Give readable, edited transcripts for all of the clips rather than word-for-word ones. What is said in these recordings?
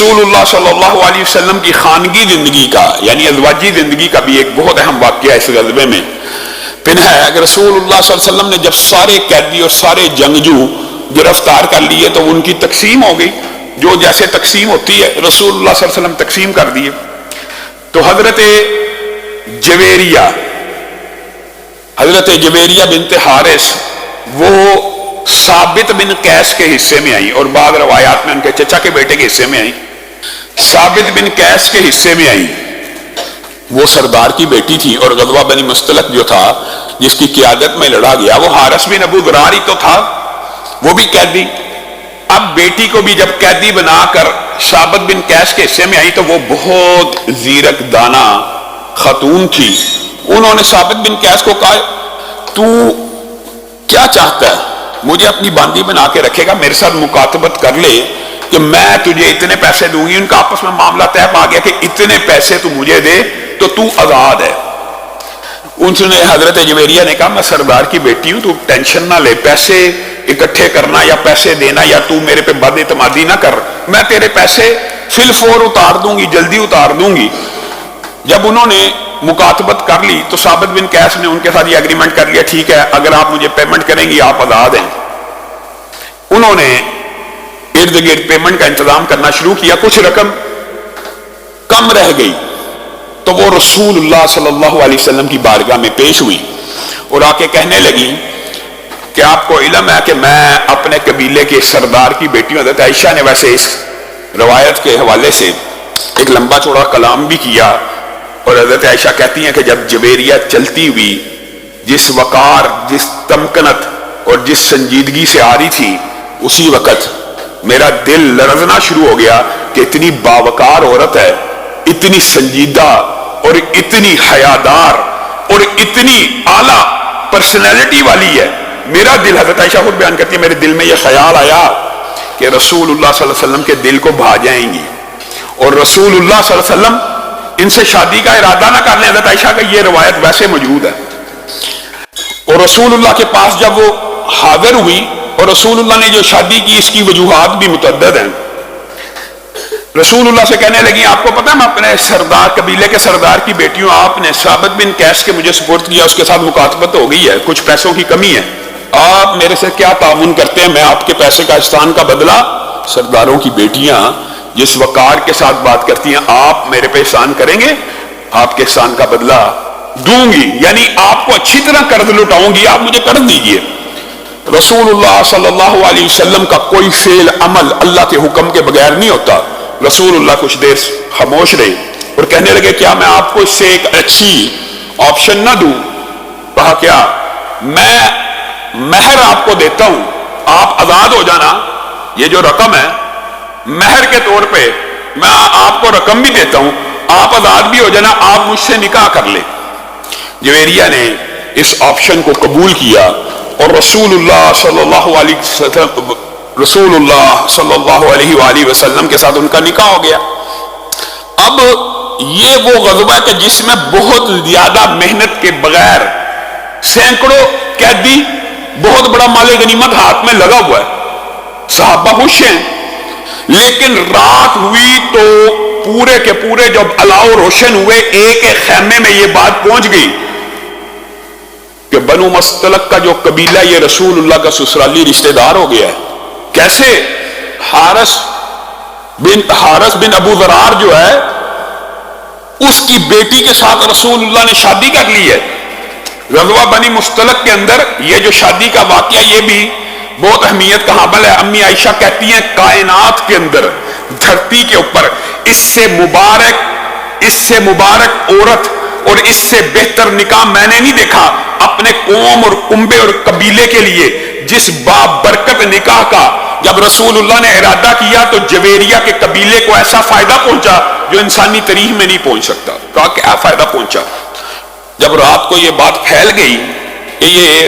رسول اللہ صلی اللہ علیہ وسلم کی خانگی زندگی کا یعنی ازواجی زندگی کا بھی ایک بہت اہم واقعہ اس غزوے میں پنہا ہے کہ رسول اللہ صلی اللہ علیہ وسلم نے جب سارے قیدی اور سارے جنگجو گرفتار کر لیے تو ان کی تقسیم ہو گئی، جو جیسے تقسیم ہوتی ہے رسول اللہ صلی اللہ علیہ وسلم تقسیم کر دیے۔ تو حضرت جویریہ بنت حارث وہ ثابت بن قیس کے حصے میں آئی، اور بعض روایات میں ان کے چچا کے بیٹے کے حصے میں آئی۔ ثابت بن قیس کے حصے میں آئی، وہ سردار کی بیٹی تھی، اور غزوہ بنی مستلق جو تھا جس کی قیادت میں لڑا گیا وہ حارث بن ابو ذرار ہی تو تھا، وہ بھی قیدی۔ اب بیٹی کو بھی جب قیدی بنا کر ثابت بن قیس کے حصے میں آئی تو وہ بہت زیرک دانا خاتون تھی۔ انہوں نے ثابت بن قیس کو کہا تو کیا چاہتا ہے، مجھے اپنی باندی بنا کے رکھے گا، میرے ساتھ مکاتبت کر لے کہ میں تجھے اتنے پیسے دوں گی۔ ان کا آپس میں معاملہ طے پا گیا کہ اتنے پیسے تو مجھے دے تو تو آزاد ہے۔ ان سے حضرت جویریہ نے کہا میں سردار کی بیٹی ہوں، تو ٹینشن نہ لے، پیسے اکٹھے کرنا یا پیسے دینا یا تو میرے پہ بد اعتمادی نہ کر، میں تیرے پیسے فی الفور اتار دوں گی، جلدی اتار دوں گی۔ جب انہوں نے مکاتبت کر لی تو ثابت بن قیس نے ان کے ساتھ یہ اگریمنٹ کر لیا ٹھیک ہے اگر آپ مجھے پیمنٹ کریں گی آپ آزاد ہیں۔ انہوں نے ارد گرد پیمنٹ کا انتظام کرنا شروع کیا، کچھ رقم کم رہ گئی تو وہ رسول اللہ صلی اللہ علیہ وسلم کی بارگاہ میں پیش ہوئی اور آ کے کہنے لگی کہ آپ کو علم ہے کہ میں اپنے قبیلے کے سردار کی بیٹی ہوں۔ حضرت عائشہ نے ویسے اس روایت کے حوالے سے ایک لمبا چوڑا کلام بھی کیا، اور حضرت عائشہ کہتی ہیں کہ جب جویریہ چلتی ہوئی جس وقار، جس تمکنت اور جس سنجیدگی سے آ رہی تھی، اسی وقت میرا دل لرزنا شروع ہو گیا کہ اتنی باوقار عورت ہے، اتنی سنجیدہ اور اتنی حیادار اور اتنی اعلیٰ پرسنالٹی والی ہے۔ میرا دل، حضرت عائشہ خود بیان کرتی ہے، میرے دل میں یہ خیال آیا کہ رسول اللہ صلی اللہ علیہ وسلم کے دل کو بھا جائیں گی اور رسول اللہ صلی اللہ علیہ وسلم ان سے شادی کا ارادہ نہ کر لیں۔ حضرت عائشہ کا یہ روایت ویسے موجود ہے۔ اور رسول اللہ کے پاس جب وہ حاضر ہوئی اور رسول اللہ نے جو شادی کی اس کی وجوہات بھی متعدد ہیں، رسول اللہ سے کہنے لگی آپ کو پتہ ہے میں اپنے سردار قبیلے کے سردار کی بیٹی ہوں، آپ نے ثابت بن قیس کے مجھے سپورٹ کیا، اس کے ساتھ مکاتبت ہو گئی ہے، کچھ پیسوں کی کمی ہے، آپ میرے سے کیا تعاون کرتے ہیں، میں آپ کے پیسے کا احسان کا بدلہ، سرداروں کی بیٹیاں جس وقار کے ساتھ بات کرتی ہیں، آپ میرے پہ احسان کریں گے، آپ کے احسان کا بدلہ دوں گی، یعنی آپ کو اچھی طرح قرض لٹاؤں گی، آپ مجھے قرض دیجئے۔ رسول اللہ صلی اللہ علیہ وسلم کا کوئی فعل عمل اللہ کے حکم کے بغیر نہیں ہوتا۔ رسول اللہ کچھ دیر خاموش رہے اور کہنے لگے کیا میں آپ کو اس سے ایک اچھی آپشن نہ دوں؟ کہا کیا؟ میں مہر آپ کو دیتا ہوں، آپ آزاد ہو جانا، یہ جو رقم ہے مہر کے طور پہ میں آپ کو رقم بھی دیتا ہوں، آپ آزاد بھی ہو جانا، آپ مجھ سے نکاح کر لیں۔ جویریہ نے اس آپشن کو قبول کیا اور رسول اللہ صلی اللہ علیہ وسلم کے ساتھ ان کا نکاح ہو گیا۔ اب یہ وہ غزوہ کہ جس میں بہت زیادہ محنت کے بغیر سینکڑوں قیدی، بہت بڑا مال غنیمت ہاتھ میں لگا ہوا ہے، صحابہ خوش ہیں، لیکن رات ہوئی تو پورے کے پورے جب الاؤ روشن ہوئے ایک ایک خیمے میں یہ بات پہنچ گئی کہ بنو مستلق کا جو قبیلہ یہ رسول اللہ کا سسرالی رشتہ دار ہو گیا ہے۔ کیسے؟ حارث بن ابو ذرار جو ہے اس کی بیٹی کے ساتھ رسول اللہ نے شادی کر لی ہے۔ غزوہ بنی مستلق کے اندر یہ جو شادی کا واقعہ یہ بھی بہت اہمیت کا حامل ہے۔ امی عائشہ کہتی ہیں کائنات کے اندر، دھرتی کے اوپر اس سے مبارک عورت اور اس سے بہتر نکاح میں نے نہیں دیکھا اپنے قوم اور کنبے اور قبیلے کے لیے، جس بابرکت نکاح کا جب رسول اللہ نے ارادہ کیا تو جویریہ کے قبیلے کو ایسا فائدہ پہنچا جو انسانی تاریخ میں نہیں پہنچ سکتا۔ کہا کیا فائدہ پہنچا؟ جب رات کو یہ بات پھیل گئی کہ یہ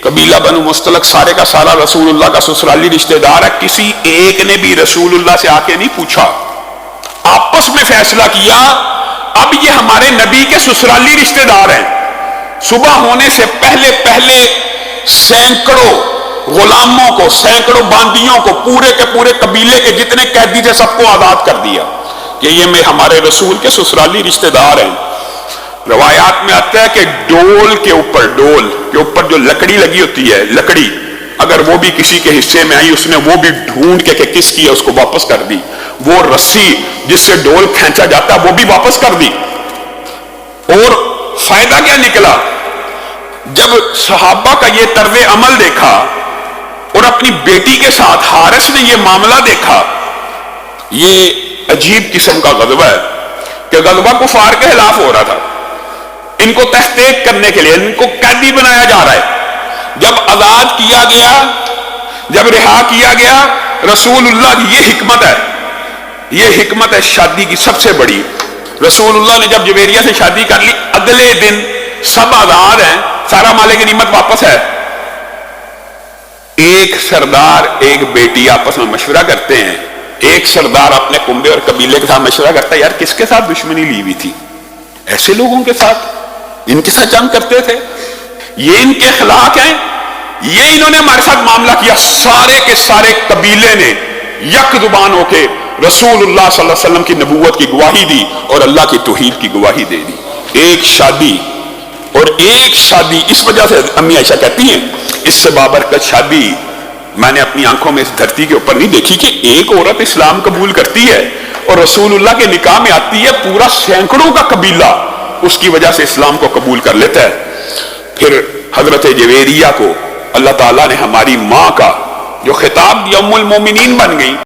قبیلہ بنو مستلق سارے کا سارا رسول اللہ کا سسرالی رشتہ دار ہے، کسی ایک نے بھی رسول اللہ سے آ کے نہیں پوچھا، آپس میں فیصلہ کیا اب یہ ہمارے نبی کے سسرالی رشتہ دار ہیں۔ صبح ہونے سے پہلے سینکڑوں غلاموں کو، سینکڑوں باندیوں کو، پورے کے پورے قبیلے کے جتنے قیدی تھے سب کو آزاد کر دیا کہ یہ میں ہمارے رسول کے سسرالی رشتہ دار ہیں۔ روایات میں آتا ہے کہ ڈول کے اوپر جو لکڑی لگی ہوتی ہے، لکڑی اگر وہ بھی کسی کے حصے میں آئی، اس نے وہ بھی ڈھونڈ کے کہ کس کی ہے اس کو واپس کر دی، وہ رسی جس سے ڈول کھینچا جاتا ہے وہ بھی واپس کر دی۔ اور فائدہ کیا نکلا؟ جب صحابہ کا یہ طرز عمل دیکھا اور اپنی بیٹی کے ساتھ حارث نے یہ معاملہ دیکھا، یہ عجیب قسم کا غضبہ ہے کہ غضبہ کفار کے خلاف ہو رہا تھا، ان کو تحقیق کرنے کے لیے ان کو قیدی بنایا جا رہا ہے۔ جب آزاد کیا گیا، جب رہا کیا گیا، رسول اللہ کی یہ حکمت ہے شادی کی سب سے بڑی۔ رسول اللہ نے جب جویریہ سے شادی کر لی، اگلے دن سب آزاد ہیں، سارا مال غنیمت واپس ہے۔ ایک سردار ایک بیٹی آپس میں مشورہ کرتے ہیں، ایک سردار اپنے کنبے اور قبیلے کے ساتھ مشورہ کرتا ہے، یار کس کے ساتھ دشمنی لی ہوئی تھی؟ ایسے لوگوں کے ساتھ، ان کے ساتھ جنگ کرتے تھے، یہ ان کے اخلاق ہیں، یہ انہوں نے ہمارے ساتھ معاملہ کیا۔ سارے کے سارے قبیلے نے یک زبان ہو کے رسول اللہ صلی اللہ علیہ وسلم کی نبوت کی گواہی دی اور اللہ کی توحید کی گواہی دے دی۔ ایک شادی اس وجہ سے امی عائشہ کہتی ہیں اس سے بابرکت شادی میں نے اپنی آنکھوں میں اس دھرتی کے اوپر نہیں دیکھی کہ ایک عورت اسلام قبول کرتی ہے اور رسول اللہ کے نکاح میں آتی ہے، پورا سینکڑوں کا قبیلہ اس کی وجہ سے اسلام کو قبول کر لیتا ہے۔ پھر حضرت جویریہ کو اللہ تعالیٰ نے ہماری ماں کا جو خطاب دیا، ام المومنین بن گئی۔